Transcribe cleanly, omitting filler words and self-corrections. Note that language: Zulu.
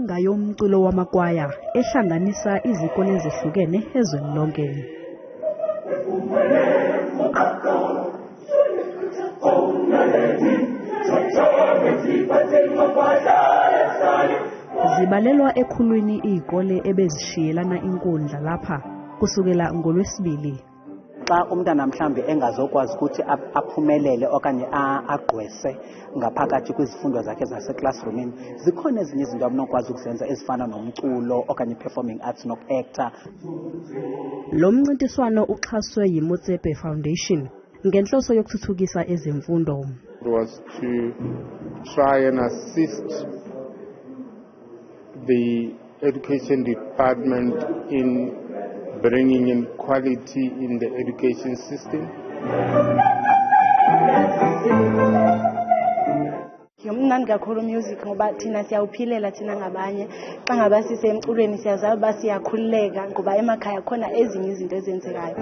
yinyanga yomculo wamkwaya ehlanganisa izikole ezihlukene ezweni lonke. Zibalelwa ekhulwini izikole ebezishiyelana inkundla lapha kusukela ngoLwesibili. Xa umntana mhlambe engazokwazi ukuthi aphumelele okanye agqwese ngaphakathi kwizifundo zakhe zaseclassroomini, zikhona ezinye izinto abanokwazi ukuzenza ezifana nomculo okanye performing arts nokuactor. Lo mncintiswano uxhaswe yiMotsepe Foundation ngenhloso yokuthuthukisa ezemfundo. It was to try and assist the education department in bringing in quality in the education system. Yomnandi kakhulu music ngoba thina siyawuphilela thina ngabanye. Xa ngaba sise emculweni siyazazi basiyakhuleka ngoba emakhaya khona ezinye izinto ezenzekayo.